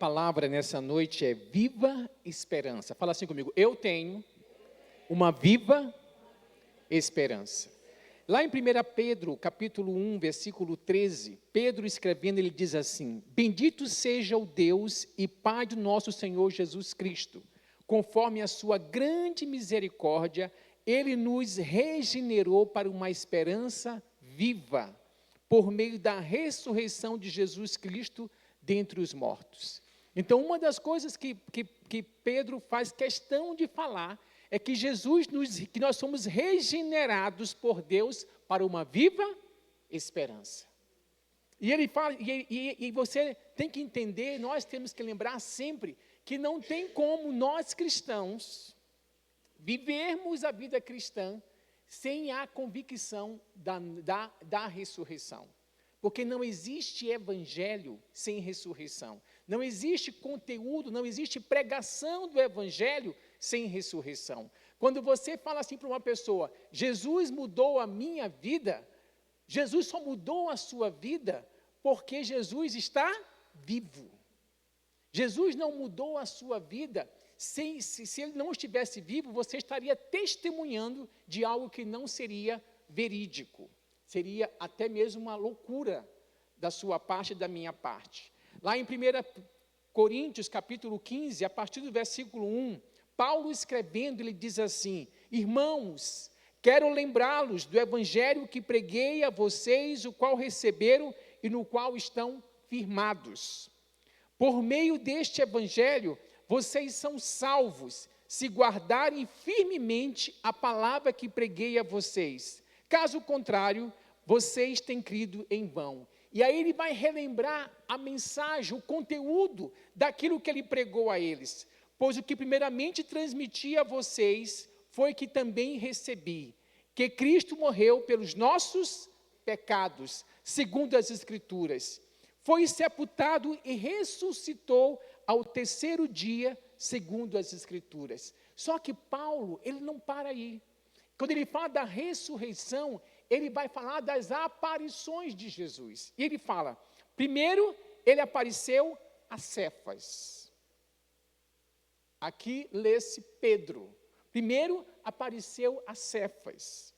Palavra nessa noite é viva esperança. Fala assim comigo, eu tenho uma viva esperança. Lá em 1 Pedro, capítulo 1, versículo 13, Pedro escrevendo, ele diz assim: Bendito seja o Deus e Pai do nosso Senhor Jesus Cristo, conforme a sua grande misericórdia, Ele nos regenerou para uma esperança viva, por meio da ressurreição de Jesus Cristo dentre os mortos. Então, uma das coisas que Pedro faz questão de falar é que que nós somos regenerados por Deus para uma viva esperança. E ele fala, e você tem que entender, nós temos que lembrar sempre que não tem como nós cristãos vivermos a vida cristã sem a convicção da ressurreição. Porque não existe evangelho sem ressurreição. Não existe conteúdo, não existe pregação do evangelho sem ressurreição. Quando você fala assim para uma pessoa, Jesus mudou a minha vida, Jesus só mudou a sua vida porque Jesus está vivo. Jesus não mudou a sua vida, se ele não estivesse vivo, você estaria testemunhando de algo que não seria verídico. Seria até mesmo uma loucura da sua parte e da minha parte. Lá em 1 Coríntios, capítulo 15, a partir do versículo 1, Paulo escrevendo, ele diz assim: Irmãos, quero lembrá-los do evangelho que preguei a vocês, o qual receberam e no qual estão firmados. Por meio deste evangelho, vocês são salvos, se guardarem firmemente a palavra que preguei a vocês. Caso contrário, vocês têm crido em vão. E aí ele vai relembrar a mensagem, o conteúdo daquilo que ele pregou a eles. Pois o que primeiramente transmiti a vocês foi que também recebi, que Cristo morreu pelos nossos pecados, segundo as Escrituras. Foi sepultado e ressuscitou ao terceiro dia, segundo as Escrituras. Só que Paulo, ele não para aí. Quando ele fala da ressurreição, ele vai falar das aparições de Jesus. E ele fala, primeiro, ele apareceu a Cefas. Aqui lê-se Pedro. Primeiro, apareceu a Cefas.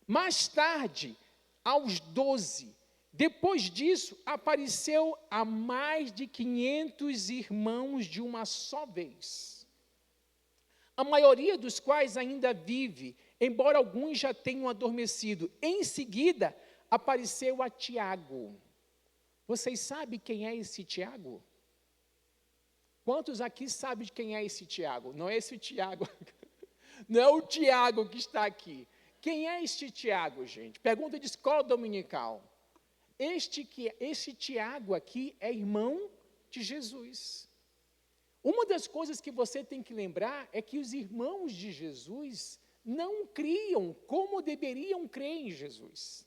Mais tarde, aos 12. Depois disso, apareceu a mais de 500 irmãos de uma só vez. A maioria dos quais ainda vive, embora alguns já tenham adormecido. Em seguida, apareceu a Tiago. Vocês sabem quem é esse Tiago? Quantos aqui sabem de quem é esse Tiago? Não é esse Tiago, não é o Tiago que está aqui. Quem é este Tiago, gente? Pergunta de escola dominical. Este Tiago aqui é irmão de Jesus. Uma das coisas que você tem que lembrar é que os irmãos de Jesus não criam como deveriam crer em Jesus.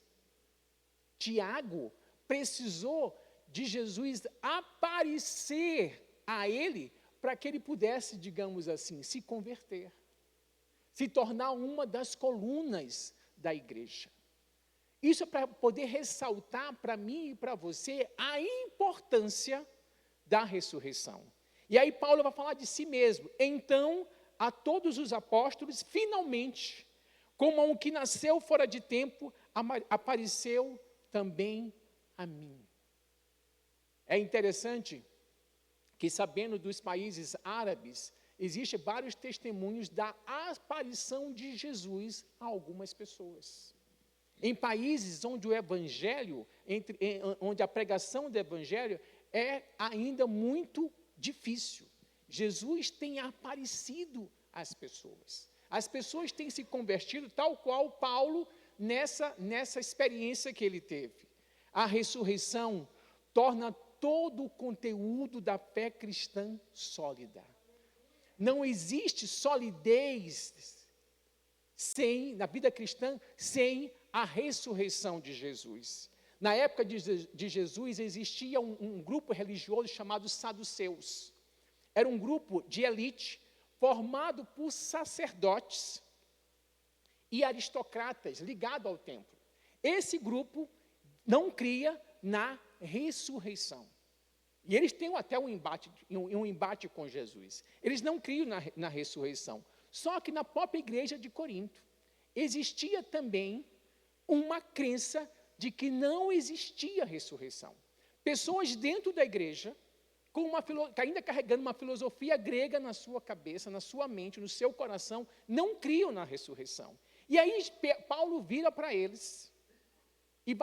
Tiago precisou de Jesus aparecer a ele para que ele pudesse, digamos assim, se converter, se tornar uma das colunas da igreja. Isso é para poder ressaltar para mim e para você a importância da ressurreição. E aí Paulo vai falar de si mesmo. Então, a todos os apóstolos, finalmente, como um que nasceu fora de tempo, apareceu também a mim. É interessante que, sabendo dos países árabes, existem vários testemunhos da aparição de Jesus a algumas pessoas. Em países onde o evangelho, onde a pregação do evangelho é ainda muito difícil, Jesus tem aparecido às pessoas. As pessoas têm se convertido tal qual Paulo nessa experiência que ele teve. A ressurreição torna todo o conteúdo da fé cristã sólida. Não existe solidez na vida cristã sem a ressurreição de Jesus. Na época de Jesus existia um grupo religioso chamado saduceus. Era um grupo de elite formado por sacerdotes e aristocratas ligado ao templo. Esse grupo não cria na ressurreição. E eles têm até um embate com Jesus. Eles não criam na ressurreição. Só que na própria igreja de Corinto, existia também uma crença de que não existia ressurreição. Pessoas dentro da igreja, ainda carregando uma filosofia grega na sua cabeça, na sua mente, no seu coração, não criam na ressurreição. E aí Paulo vira para eles e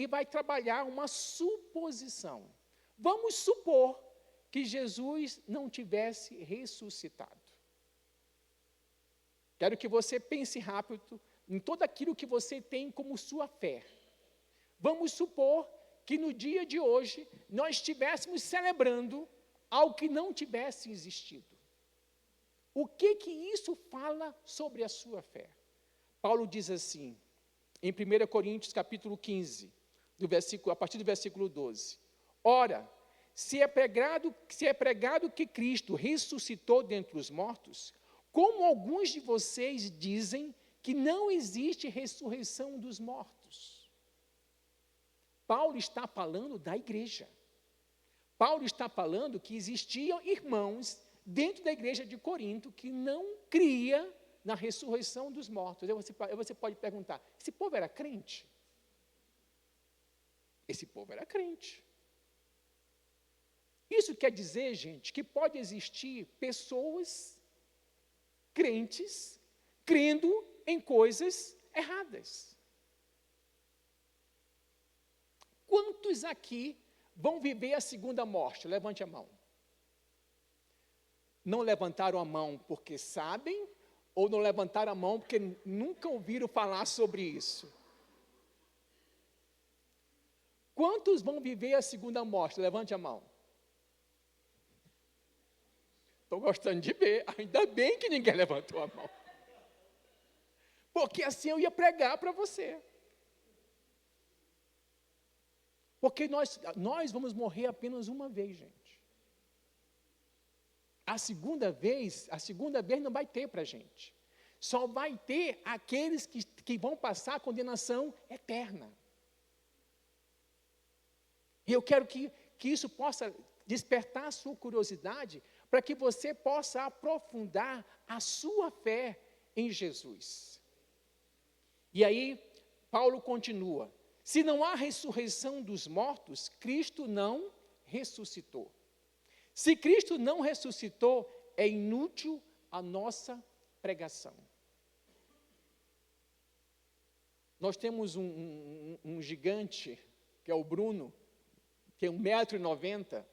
vai trabalhar uma suposição. Vamos supor que Jesus não tivesse ressuscitado. Quero que você pense rápido em tudo aquilo que você tem como sua fé. Vamos supor que no dia de hoje nós estivéssemos celebrando algo que não tivesse existido. O que isso fala sobre a sua fé? Paulo diz assim, em 1 Coríntios capítulo 15, a partir do versículo 12. Ora, se é pregado que Cristo ressuscitou dentre os mortos, como alguns de vocês dizem que não existe ressurreição dos mortos. Paulo está falando da igreja. Paulo está falando que existiam irmãos dentro da igreja de Corinto que não cria na ressurreição dos mortos. Aí você pode perguntar, esse povo era crente? Esse povo era crente. Isso quer dizer, gente, que pode existir pessoas crentes crendo em coisas erradas. Quantos aqui vão viver a segunda morte? Levante a mão. Não levantaram a mão porque sabem, ou não levantaram a mão porque nunca ouviram falar sobre isso? Quantos vão viver a segunda morte? Levante a mão. Estou gostando de ver, ainda bem que ninguém levantou a mão. Porque assim eu ia pregar para você. Porque nós vamos morrer apenas uma vez, gente. A segunda vez não vai ter para a gente. Só vai ter aqueles que vão passar a condenação eterna. E eu quero que isso possa despertar a sua curiosidade para que você possa aprofundar a sua fé em Jesus. E aí, Paulo continua. Se não há ressurreição dos mortos, Cristo não ressuscitou. Se Cristo não ressuscitou, é inútil a nossa pregação. Nós temos um gigante, que é o Bruno, que é 1,90 m.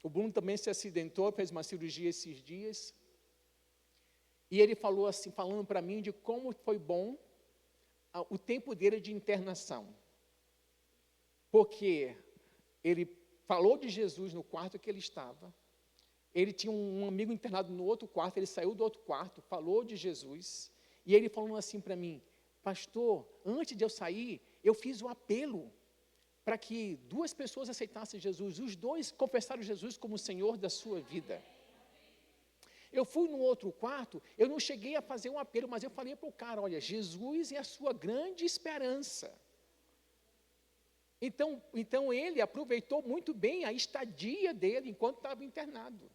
O Bruno também se acidentou, fez uma cirurgia esses dias. E ele falou assim, falando para mim de como foi bom o tempo dele de internação. Porque ele falou de Jesus no quarto que ele estava. Ele tinha um amigo internado no outro quarto, ele saiu do outro quarto, falou de Jesus. E ele falou assim para mim, pastor, antes de eu sair, eu fiz um apelo para que 2 pessoas aceitassem Jesus. Os 2 confessaram Jesus como o Senhor da sua vida. Eu fui no outro quarto, eu não cheguei a fazer um apelo, mas eu falei para o cara, olha, Jesus é a sua grande esperança. Então ele aproveitou muito bem a estadia dele enquanto estava internado.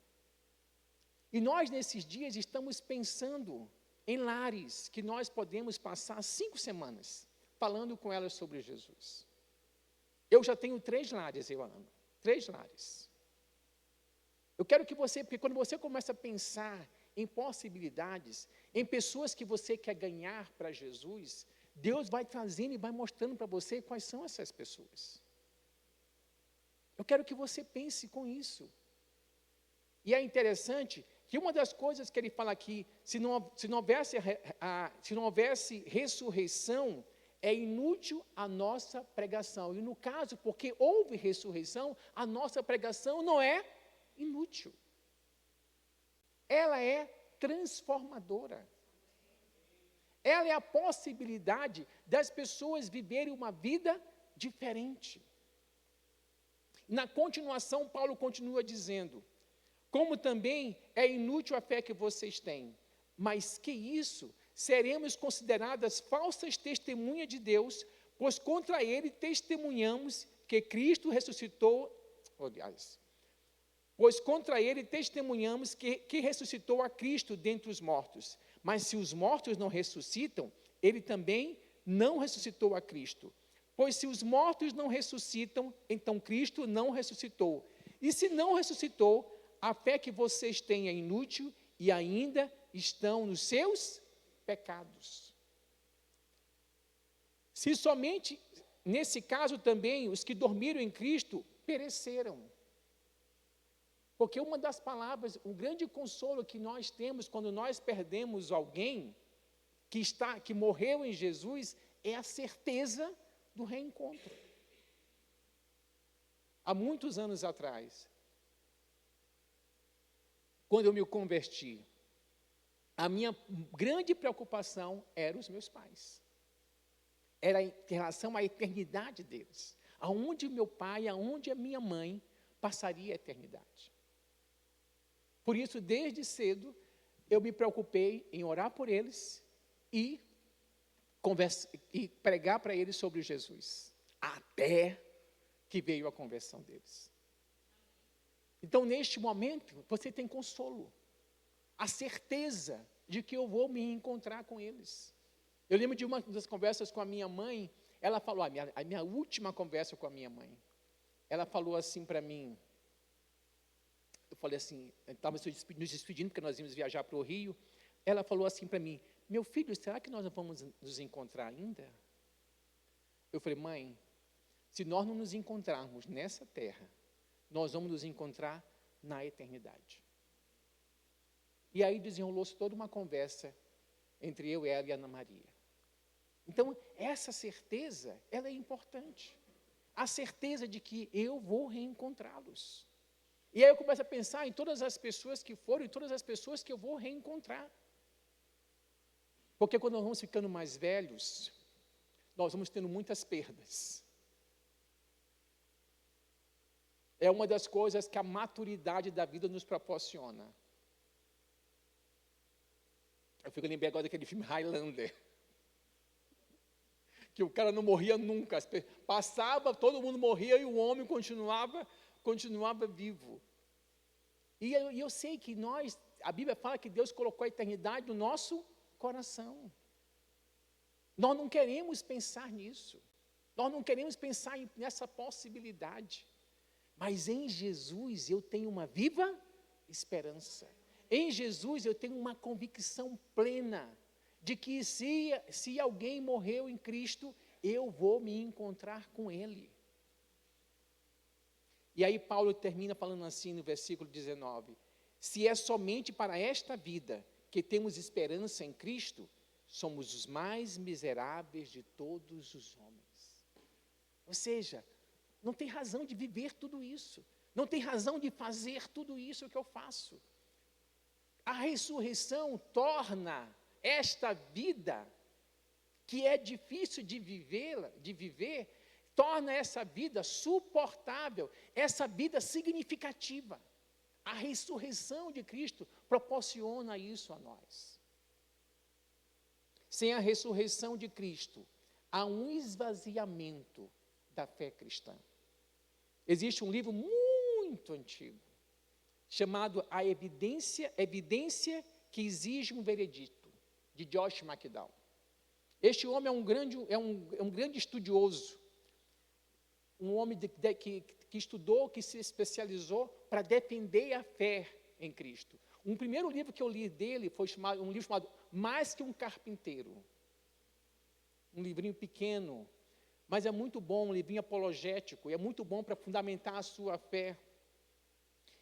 E nós, nesses dias, estamos pensando em lares que nós podemos passar 5 semanas falando com elas sobre Jesus. Eu já tenho 3 lares, eu amo. 3 lares. Eu quero que você, porque quando você começa a pensar em possibilidades, em pessoas que você quer ganhar para Jesus, Deus vai trazendo e vai mostrando para você quais são essas pessoas. Eu quero que você pense com isso. E é interessante que uma das coisas que ele fala aqui, se não houvesse ressurreição, é inútil a nossa pregação. E no caso, porque houve ressurreição, a nossa pregação não é inútil. Ela é transformadora. Ela é a possibilidade das pessoas viverem uma vida diferente. Na continuação, Paulo continua dizendo, como também é inútil a fé que vocês têm, mas que isso, seremos consideradas falsas testemunhas de Deus, pois contra ele testemunhamos que Cristo ressuscitou, aliás, Pois contra ele testemunhamos que ressuscitou a Cristo dentre os mortos. Mas se os mortos não ressuscitam, ele também não ressuscitou a Cristo. Pois se os mortos não ressuscitam, então Cristo não ressuscitou. E se não ressuscitou, a fé que vocês têm é inútil e ainda estão nos seus pecados. Se somente, nesse caso também, os que dormiram em Cristo pereceram. Porque uma das palavras, o grande consolo que nós temos quando nós perdemos alguém que morreu em Jesus, é a certeza do reencontro. Há muitos anos atrás, quando eu me converti, a minha grande preocupação era os meus pais. Era em relação à eternidade deles. Aonde meu pai, aonde a minha mãe passaria a eternidade. Por isso, desde cedo, eu me preocupei em orar por eles e pregar para eles sobre Jesus, até que veio a conversão deles. Então, neste momento, você tem consolo, a certeza de que eu vou me encontrar com eles. Eu lembro de uma das conversas com a minha mãe, ela falou, a minha última conversa com a minha mãe, ela falou assim para mim, eu falei assim, estávamos nos despedindo, porque nós íamos viajar para o Rio, ela falou assim para mim, meu filho, será que nós não vamos nos encontrar ainda? Eu falei, mãe, se nós não nos encontrarmos nessa terra, nós vamos nos encontrar na eternidade. E aí desenrolou-se toda uma conversa entre eu, ela e Ana Maria. Então, essa certeza, ela é importante. A certeza de que eu vou reencontrá-los. E aí eu começo a pensar em todas as pessoas que foram e todas as pessoas que eu vou reencontrar. Porque quando nós vamos ficando mais velhos, nós vamos tendo muitas perdas. É uma das coisas que a maturidade da vida nos proporciona. Eu fico lembrando agora daquele filme Highlander. Que o cara não morria nunca. Passava, todo mundo morria e o homem continuava vivo. E eu sei que a Bíblia fala que Deus colocou a eternidade no nosso coração. Nós não queremos pensar nisso. Nós não queremos pensar nessa possibilidade. Mas em Jesus eu tenho uma viva esperança. Em Jesus eu tenho uma convicção plena de que se alguém morreu em Cristo, eu vou me encontrar com Ele. E aí Paulo termina falando assim no versículo 19, se é somente para esta vida que temos esperança em Cristo, somos os mais miseráveis de todos os homens. Ou seja, não tem razão de viver tudo isso, não tem razão de fazer tudo isso que eu faço. A ressurreição torna esta vida, que é difícil de viver, torna essa vida suportável, essa vida significativa. A ressurreição de Cristo proporciona isso a nós. Sem a ressurreição de Cristo, há um esvaziamento da fé cristã. Existe um livro muito antigo, chamado A Evidência que Exige um Veredito, de Josh McDowell. Este homem é um grande estudioso, um homem que estudou, que se especializou para defender a fé em Cristo. Um primeiro livro que eu li dele foi um livro chamado Mais que um Carpinteiro. Um livrinho pequeno, mas é muito bom, um livrinho apologético, e é muito bom para fundamentar a sua fé.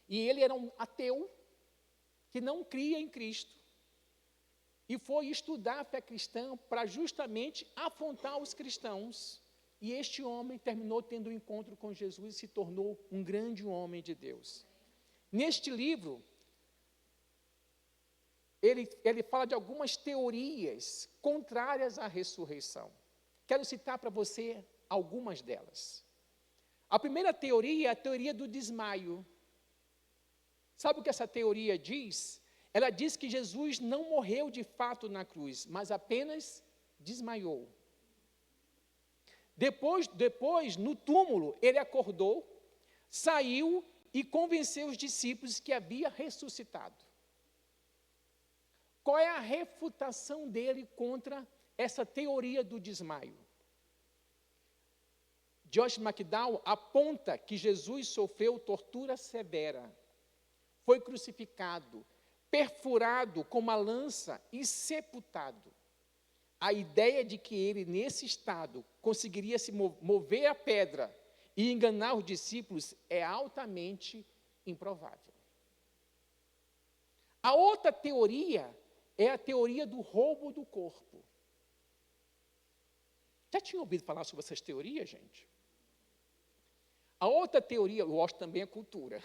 E ele era um ateu que não cria em Cristo. E foi estudar a fé cristã para justamente afrontar os cristãos. E este homem terminou tendo um encontro com Jesus e se tornou um grande homem de Deus. Neste livro, ele fala de algumas teorias contrárias à ressurreição. Quero citar para você algumas delas. A primeira teoria é a teoria do desmaio. Sabe o que essa teoria diz? Ela diz que Jesus não morreu de fato na cruz, mas apenas desmaiou. Depois, no túmulo, ele acordou, saiu e convenceu os discípulos que havia ressuscitado. Qual é a refutação dele contra essa teoria do desmaio? Josh McDowell aponta que Jesus sofreu tortura severa, foi crucificado, perfurado com uma lança e sepultado. A ideia de que ele, nesse estado, conseguiria se mover a pedra e enganar os discípulos é altamente improvável. A outra teoria é a teoria do roubo do corpo. Já tinha ouvido falar sobre essas teorias, gente? A outra teoria, eu gosto também é cultura.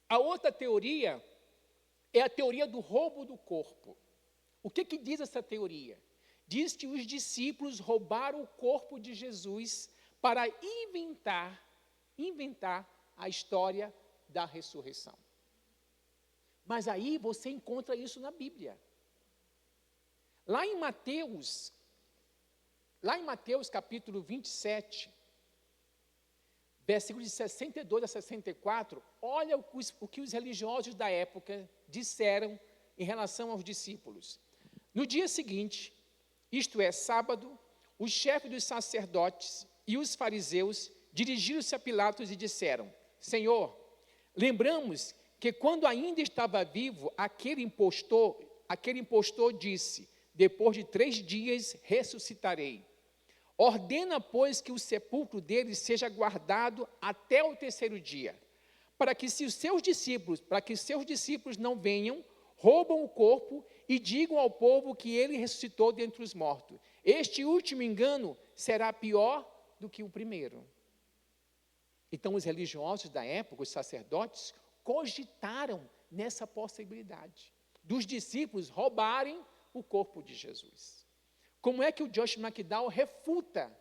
A outra teoria é a teoria do roubo do corpo. O que diz essa teoria? Diz que os discípulos roubaram o corpo de Jesus para inventar a história da ressurreição. Mas aí você encontra isso na Bíblia. Lá em Mateus capítulo 27, versículos de 62 a 64, olha o que os religiosos da época disseram em relação aos discípulos. No dia seguinte, isto é, sábado, os chefes dos sacerdotes e os fariseus dirigiram-se a Pilatos e disseram: Senhor, lembramos que quando ainda estava vivo, aquele impostor disse: depois de 3 dias ressuscitarei. Ordena, pois, que o sepulcro dele seja guardado até o 3º dia, para que seus discípulos não venham, roubam o corpo e digam ao povo que ele ressuscitou dentre os mortos. Este último engano será pior do que o primeiro. Então, os religiosos da época, os sacerdotes, cogitaram nessa possibilidade dos discípulos roubarem o corpo de Jesus. Como é que o Josh McDowell refuta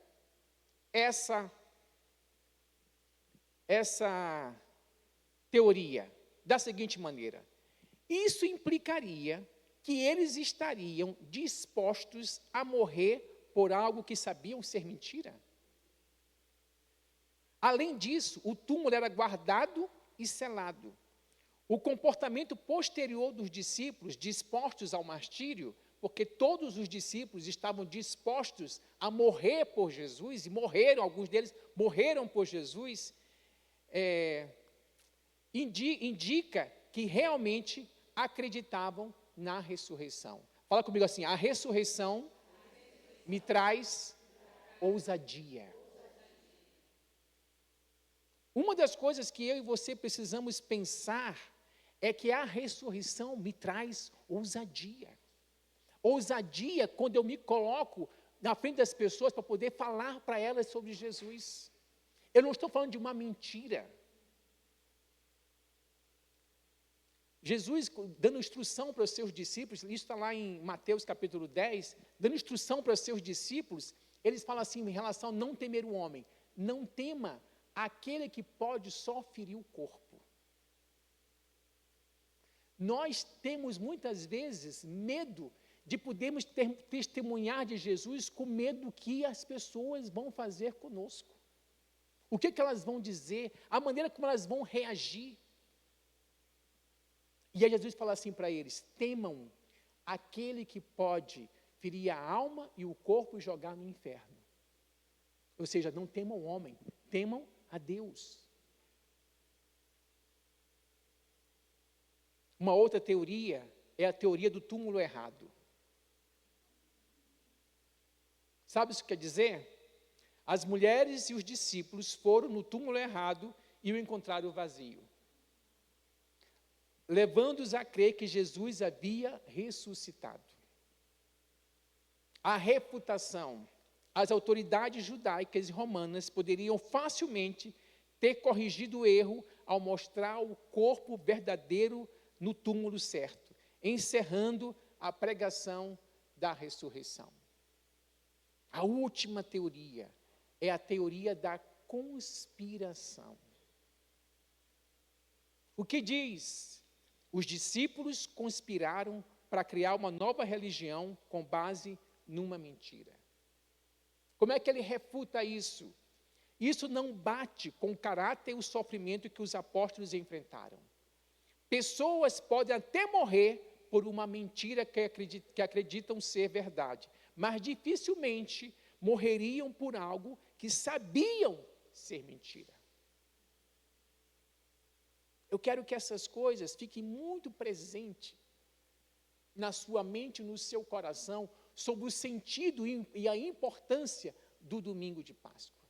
essa teoria? Da seguinte maneira: isso implicaria que eles estariam dispostos a morrer por algo que sabiam ser mentira. Além disso, o túmulo era guardado e selado. O comportamento posterior dos discípulos, dispostos ao martírio, porque todos os discípulos estavam dispostos a morrer por Jesus, e morreram, alguns deles morreram por Jesus, indica que realmente acreditavam na ressurreição. Fala comigo assim: a ressurreição me traz ousadia. Uma das coisas que eu e você precisamos pensar é que a ressurreição me traz ousadia. Ousadia quando eu me coloco na frente das pessoas para poder falar para elas sobre Jesus. Eu não estou falando de uma mentira. Jesus dando instrução para os seus discípulos, isso está lá em Mateus capítulo 10, dando instrução para os seus discípulos, eles falam assim em relação a não temer o homem: não tema aquele que pode só ferir o corpo. Nós temos muitas vezes medo de podermos testemunhar de Jesus com medo do que as pessoas vão fazer conosco. O que elas vão dizer, a maneira como elas vão reagir. E aí Jesus fala assim para eles: temam aquele que pode ferir a alma e o corpo e jogar no inferno. Ou seja, não temam o homem, temam a Deus. Uma outra teoria é a teoria do túmulo errado. Sabe isso que quer dizer? As mulheres e os discípulos foram no túmulo errado e o encontraram vazio, levando-os a crer que Jesus havia ressuscitado. A reputação, as autoridades judaicas e romanas poderiam facilmente ter corrigido o erro ao mostrar o corpo verdadeiro no túmulo certo, encerrando a pregação da ressurreição. A última teoria é a teoria da conspiração. O que diz? Os discípulos conspiraram para criar uma nova religião com base numa mentira. Como é que ele refuta isso? Isso não bate com o caráter e o sofrimento que os apóstolos enfrentaram. Pessoas podem até morrer por uma mentira que acreditam ser verdade, mas dificilmente morreriam por algo que sabiam ser mentira. Eu quero que essas coisas fiquem muito presentes na sua mente e no seu coração sobre o sentido e a importância do domingo de Páscoa,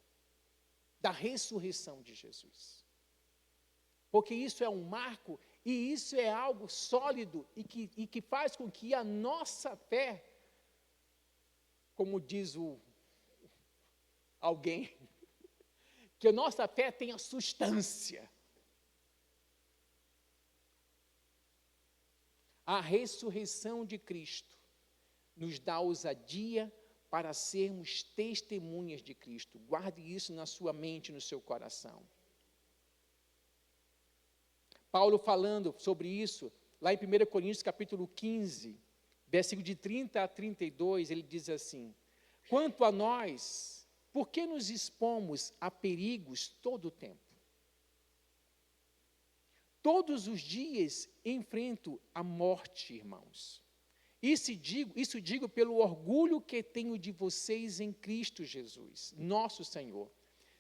da ressurreição de Jesus. Porque isso é um marco e isso é algo sólido e que faz com que a nossa fé, como diz alguém, que a nossa fé tenha substância. A ressurreição de Cristo nos dá ousadia para sermos testemunhas de Cristo. Guarde isso na sua mente e no seu coração. Paulo falando sobre isso, lá em 1 Coríntios capítulo 15, versículo de 30 a 32, ele diz assim: quanto a nós, por que nos expomos a perigos todo o tempo? Todos os dias enfrento a morte, irmãos. Isso digo pelo orgulho que tenho de vocês em Cristo Jesus, nosso Senhor.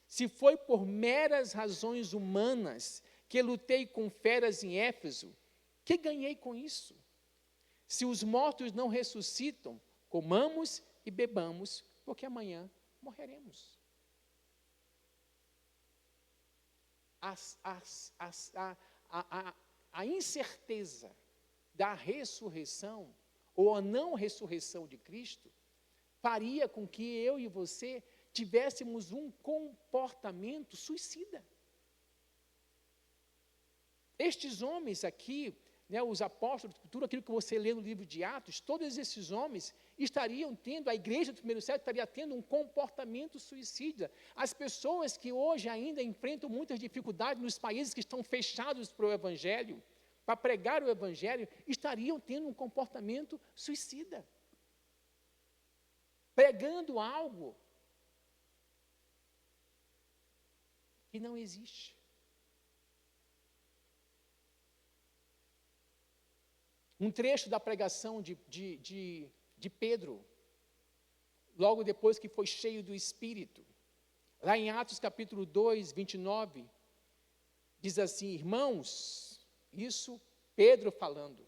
Se foi por meras razões humanas que lutei com feras em Éfeso, que ganhei com isso? Se os mortos não ressuscitam, comamos e bebamos, porque amanhã morreremos. A incerteza da ressurreição, ou a não ressurreição de Cristo, faria com que eu e você tivéssemos um comportamento suicida. Estes homens aqui, os apóstolos, tudo aquilo que você lê no livro de Atos, todos esses homens estariam tendo, a igreja do primeiro século estaria tendo um comportamento suicida. As pessoas que hoje ainda enfrentam muitas dificuldades nos países que estão fechados para o Evangelho, para pregar o Evangelho, estariam tendo um comportamento suicida. Pregando algo que não existe. Um trecho da pregação de Pedro, logo depois que foi cheio do Espírito, lá em Atos capítulo 2, 29, diz assim: irmãos, isso Pedro falando,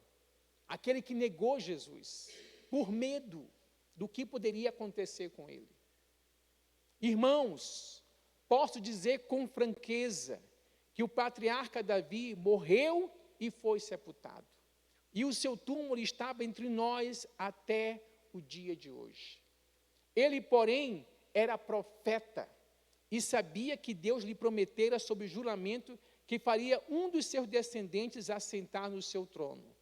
aquele que negou Jesus, por medo do que poderia acontecer com ele. Irmãos, posso dizer com franqueza que o patriarca Davi morreu e foi sepultado. E o seu túmulo estava entre nós até o dia de hoje. Ele, porém, era profeta e sabia que Deus lhe prometera sob juramento que faria um dos seus descendentes assentar no seu trono.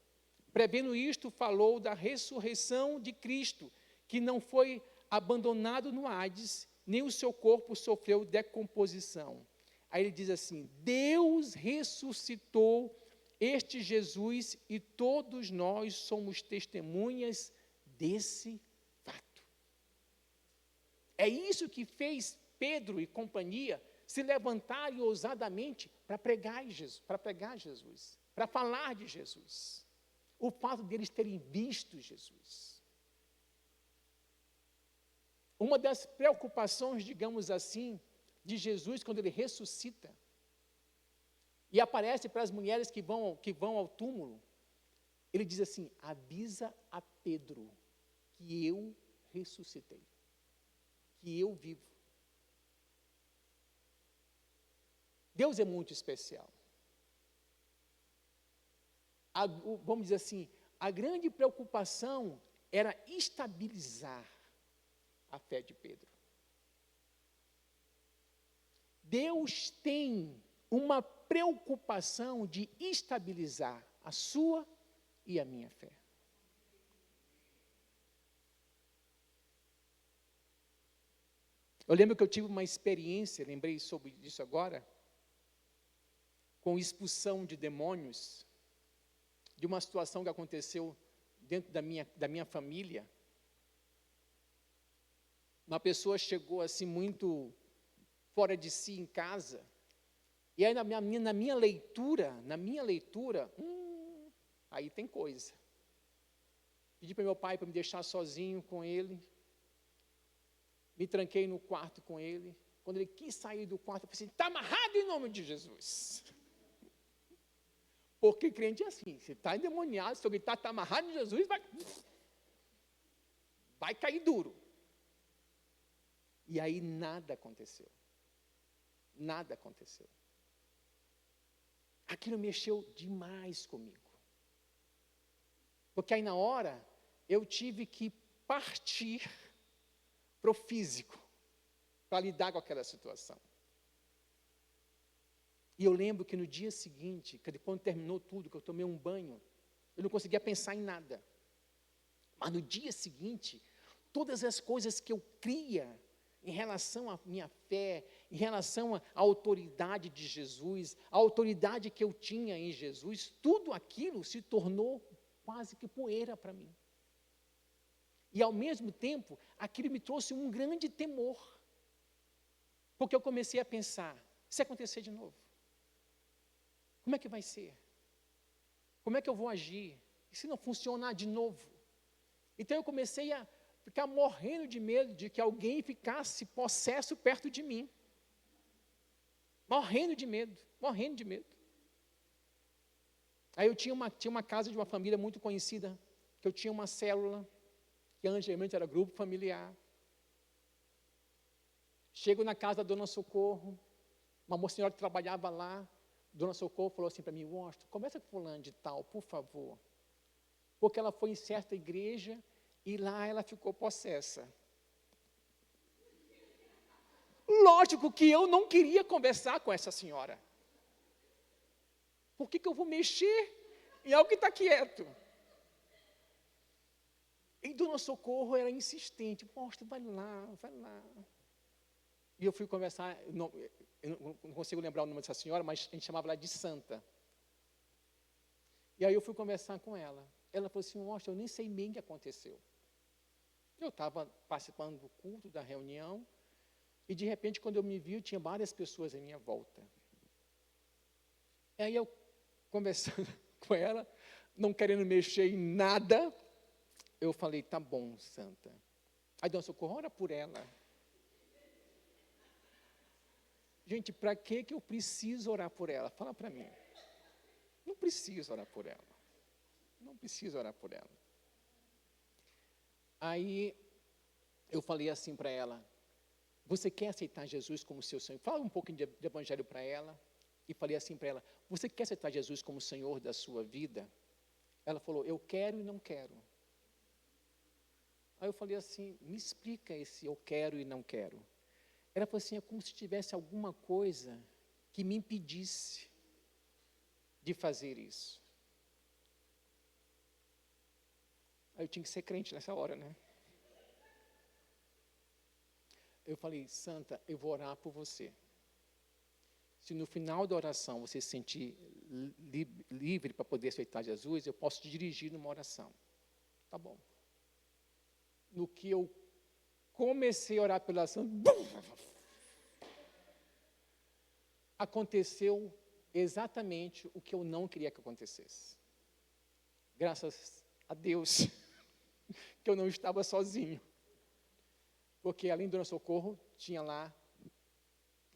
Prevendo isto, falou da ressurreição de Cristo, que não foi abandonado no Hades, nem o seu corpo sofreu decomposição. Aí ele diz assim: Deus ressuscitou este Jesus e todos nós somos testemunhas desse fato. É isso que fez Pedro e companhia se levantarem ousadamente para pregar Jesus, para falar de Jesus. O fato deles terem visto Jesus. Uma das preocupações, digamos assim, de Jesus quando ele ressuscita, e aparece para as mulheres que vão ao túmulo, ele diz assim: avisa a Pedro que eu ressuscitei, que eu vivo. Deus é muito especial. Vamos dizer assim, a grande preocupação era estabilizar a fé de Pedro. Deus tem uma preocupação de estabilizar a sua e a minha fé. Eu lembro que eu tive uma experiência, lembrei sobre isso agora, com expulsão de demônios, de uma situação que aconteceu dentro da minha família. uma pessoa chegou assim muito fora de si em casa, e aí na minha leitura, aí tem coisa. Pedi para meu pai para me deixar sozinho com ele, me tranquei no quarto com ele. Quando ele quis sair do quarto, eu falei assim, está amarrado em nome de Jesus. Porque crente é assim, se está endemoniado, se alguém está amarrado em Jesus, vai cair duro. E aí nada aconteceu. Nada aconteceu. Aquilo mexeu demais comigo. Porque aí na hora, eu tive que partir para o físico, para lidar com aquela situação. E eu lembro que no dia seguinte, quando terminou tudo, que eu tomei um banho, eu não conseguia pensar em nada. Mas no dia seguinte, todas as coisas que eu cria em relação à minha fé, em relação à autoridade de Jesus, a autoridade que eu tinha em Jesus, tudo aquilo se tornou quase que poeira para mim. E ao mesmo tempo, aquilo me trouxe um grande temor. Porque eu comecei a pensar, se acontecer de novo, como é que vai ser? Como é que eu vou agir? E se não funcionar de novo? Então eu comecei a ficar morrendo de medo de que alguém ficasse possesso perto de mim. Morrendo de medo, morrendo de medo. Aí eu tinha uma casa de uma família muito conhecida, que eu tinha uma célula, que antigamente era grupo familiar. Chego na casa da Dona Socorro, uma senhora que trabalhava lá, Dona Socorro falou assim para mim, Washington, conversa com fulano de tal, por favor. Porque ela foi em certa igreja e lá ela ficou possessa. Lógico que eu não queria conversar com essa senhora. Por que eu vou mexer em algo que está quieto? E Dona Socorro era insistente, Washington, vai lá, vai lá. E eu fui conversar, eu não consigo lembrar o nome dessa senhora, mas a gente chamava ela de Santa. E aí eu fui conversar com ela. Ela falou assim, Washington, eu nem sei bem o que aconteceu. Eu estava participando do culto, da reunião, e de repente, quando eu me vi, tinha várias pessoas à minha volta. E aí eu, conversando com ela, não querendo mexer em nada, eu falei, tá bom, Santa. Aí Dona Socorro, ora por ela. Gente, para que eu preciso orar por ela? Fala para mim. Não preciso orar por ela. Não preciso orar por ela. Aí, eu falei assim para ela, você quer aceitar Jesus como seu Senhor? Fala um pouquinho de evangelho para ela. E falei assim para ela, você quer aceitar Jesus como Senhor da sua vida? Ela falou, eu quero e não quero. Aí eu falei assim, me explica esse eu quero e não quero. Ela falou assim, é como se tivesse alguma coisa que me impedisse de fazer isso. Aí eu tinha que ser crente nessa hora, né? Eu falei, Santa, eu vou orar por você. Se no final da oração você se sentir livre para poder aceitar Jesus, eu posso te dirigir numa oração. Tá bom. No que eu comecei a orar pela oração, aconteceu exatamente o que eu não queria que acontecesse. Graças a Deus que eu não estava sozinho. Porque além do Dona Socorro, tinha lá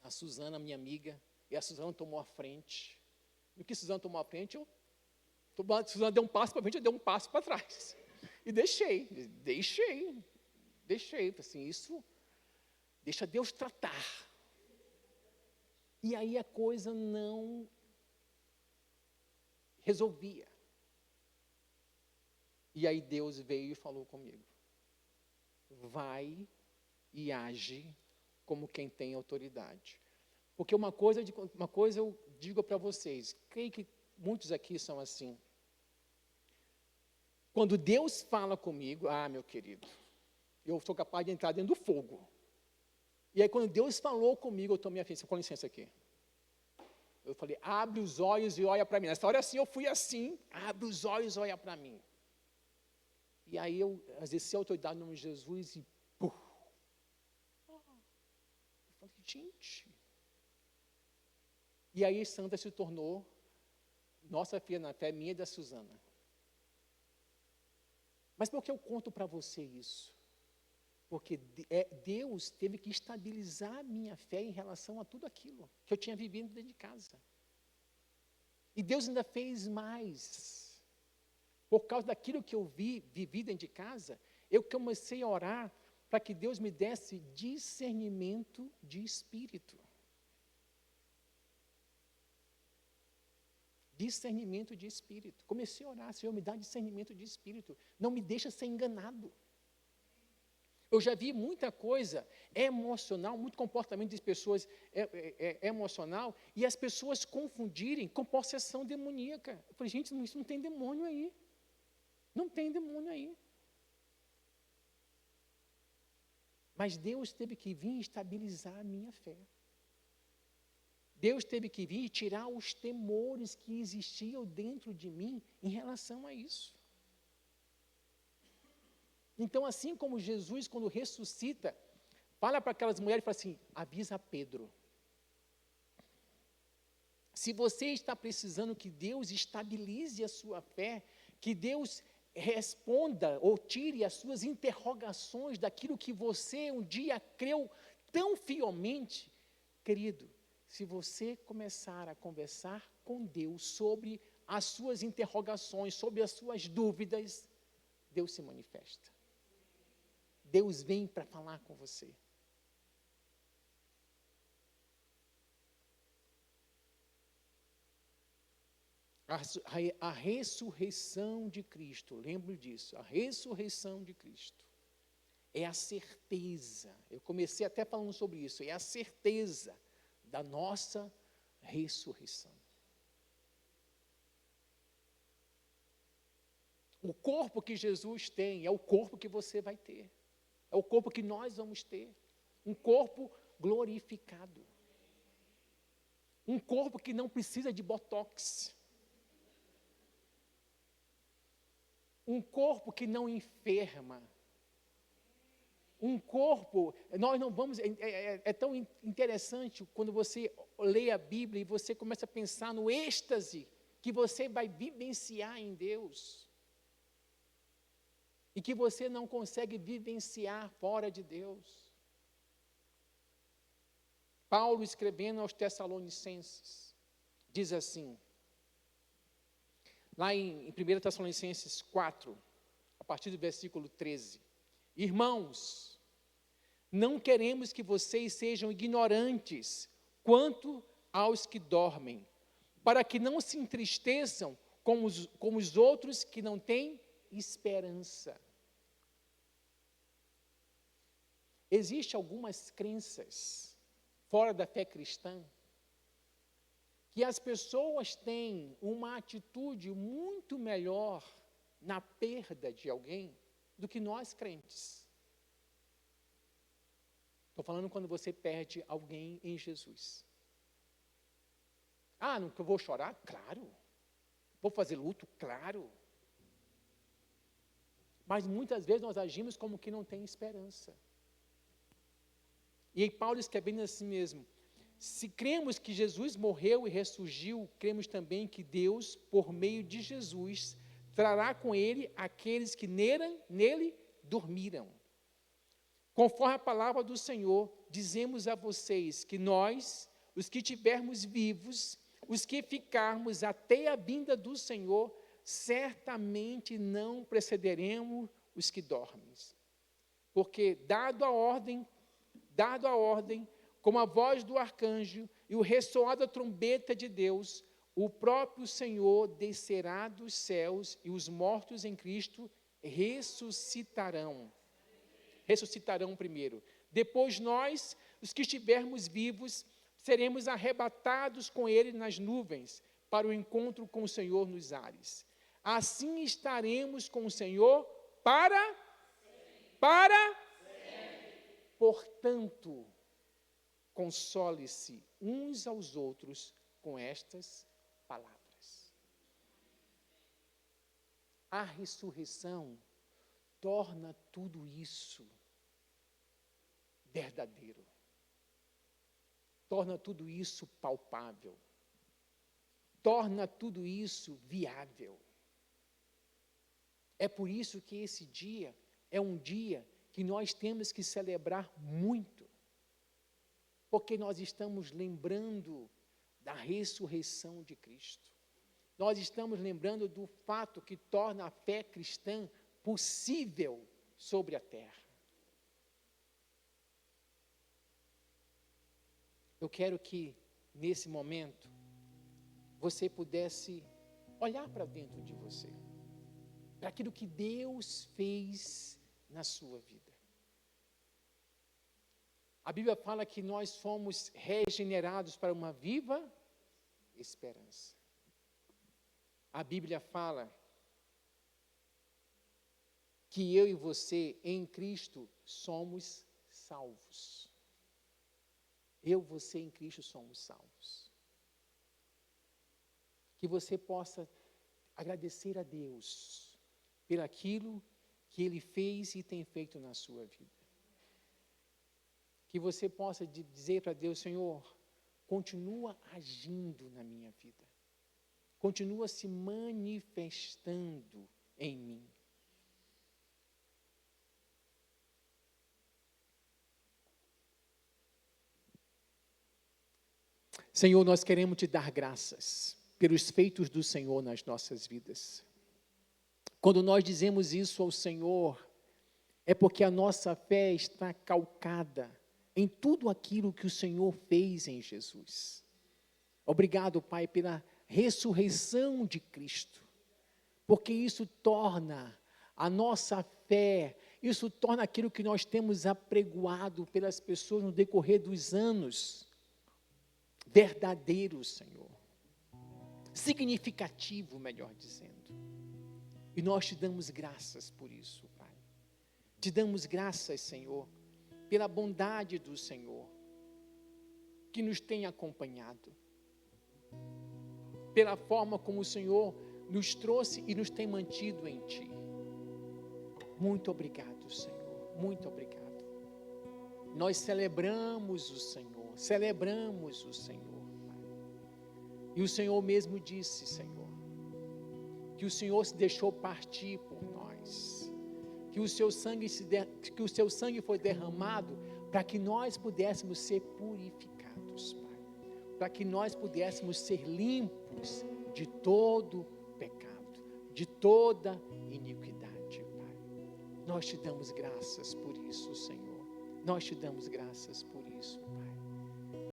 a Suzana, minha amiga, e a Suzana tomou a frente. No que a Suzana tomou a frente, a Suzana deu um passo para frente, eu dei um passo para trás. E deixei, assim, isso, deixa Deus tratar. E aí a coisa não resolvia. E aí Deus veio e falou comigo, vai e age como quem tem autoridade. Porque uma coisa eu digo para vocês, creio que muitos aqui são assim. Quando Deus fala comigo, meu querido, eu sou capaz de entrar dentro do fogo. E aí quando Deus falou comigo, eu tomei a frente, com licença aqui. Eu falei, abre os olhos e olha para mim. Nessa hora assim, eu fui assim, abre os olhos e olha para mim. E aí eu exerci a autoridade no nome de Jesus e Gente. E aí Sandra se tornou nossa filha na fé, minha e da Suzana. Mas por que eu conto para você isso? Porque Deus teve que estabilizar a minha fé em relação a tudo aquilo que eu tinha vivido dentro de casa. E Deus ainda fez mais. Por causa daquilo que eu vivi dentro de casa, eu comecei a orar para que Deus me desse discernimento de espírito. Discernimento de espírito. Comecei a orar, Senhor, me dá discernimento de espírito. Não me deixa ser enganado. Eu já vi muita coisa emocional, muito comportamento de pessoas emocional, e as pessoas confundirem com possessão demoníaca. Eu falei, gente, isso não tem demônio aí. Não tem demônio aí. Mas Deus teve que vir estabilizar a minha fé. Deus teve que vir e tirar os temores que existiam dentro de mim em relação a isso. Então, assim como Jesus, quando ressuscita, fala para aquelas mulheres e fala assim, avisa Pedro. Se você está precisando que Deus estabilize a sua fé, que Deus responda ou tire as suas interrogações daquilo que você um dia creu tão fielmente, querido, se você começar a conversar com Deus sobre as suas interrogações, sobre as suas dúvidas, Deus se manifesta. Deus vem para falar com você. A ressurreição de Cristo, lembre disso, a ressurreição de Cristo é a certeza, eu comecei até falando sobre isso, é a certeza da nossa ressurreição. O corpo que Jesus tem é o corpo que você vai ter, é o corpo que nós vamos ter, um corpo glorificado, um corpo que não precisa de botox, um corpo que não enferma, um corpo, nós não vamos, é tão interessante quando você lê a Bíblia e você começa a pensar no êxtase que você vai vivenciar em Deus, e que você não consegue vivenciar fora de Deus. Paulo, escrevendo aos Tessalonicenses, diz assim, lá em 1 Tessalonicenses 4, a partir do versículo 13, irmãos, não queremos que vocês sejam ignorantes quanto aos que dormem, para que não se entristeçam como os outros que não têm esperança. Existem algumas crenças fora da fé cristã que as pessoas têm uma atitude muito melhor na perda de alguém do que nós crentes. Estou falando quando você perde alguém em Jesus. Ah, não que eu vou chorar? Claro. Vou fazer luto? Claro. Mas muitas vezes nós agimos como que não tem esperança. E aí Paulo escrevendo assim mesmo, se cremos que Jesus morreu e ressurgiu, cremos também que Deus, por meio de Jesus, trará com ele aqueles que nele dormiram. Conforme a palavra do Senhor, dizemos a vocês que nós, os que tivermos vivos, os que ficarmos até a vinda do Senhor, certamente não precederemos os que dormem. Porque dado a ordem, como a voz do arcanjo e o ressoar da trombeta de Deus, o próprio Senhor descerá dos céus e os mortos em Cristo ressuscitarão. Ressuscitarão primeiro. Depois nós, os que estivermos vivos, seremos arrebatados com ele nas nuvens para o encontro com o Senhor nos ares. Assim estaremos com o Senhor para. Portanto, console-se uns aos outros com estas palavras. A ressurreição torna tudo isso verdadeiro. torna tudo isso palpável, torna tudo isso viável. É por isso que esse dia é um dia que nós temos que celebrar muito, porque nós estamos lembrando da ressurreição de Cristo. Nós estamos lembrando do fato que torna a fé cristã possível sobre a terra. Eu quero que, nesse momento, você pudesse olhar para dentro de você, para aquilo que Deus fez na sua vida. A Bíblia fala que nós fomos regenerados para uma viva esperança. A Bíblia fala que eu e você, em Cristo, somos salvos. Eu, você, em Cristo, somos salvos. Que você possa agradecer a Deus por aquilo que Ele fez e tem feito na sua vida. Que você possa dizer para Deus: Senhor, continua agindo na minha vida. Continua se manifestando em mim. Senhor, nós queremos te dar graças pelos feitos do Senhor nas nossas vidas. Quando nós dizemos isso ao Senhor, é porque a nossa fé está calcada em tudo aquilo que o Senhor fez em Jesus. Obrigado, Pai, pela ressurreição de Cristo, porque isso torna a nossa fé, isso torna aquilo que nós temos apregoado pelas pessoas no decorrer dos anos, verdadeiro, Senhor, significativo, melhor dizendo. E nós te damos graças por isso, Pai. Te damos graças, Senhor, pela bondade do Senhor, que nos tem acompanhado, pela forma como o Senhor nos trouxe e nos tem mantido em Ti. Muito obrigado, Senhor, muito obrigado. Nós celebramos o Senhor, Pai. E o Senhor mesmo disse, Senhor, que o Senhor se deixou partir por nós, que o seu sangue foi derramado para que nós pudéssemos ser purificados, Pai, para que nós pudéssemos ser limpos de todo pecado, de toda iniquidade, Pai. Nós te damos graças por isso, Senhor. Nós te damos graças por isso, Pai.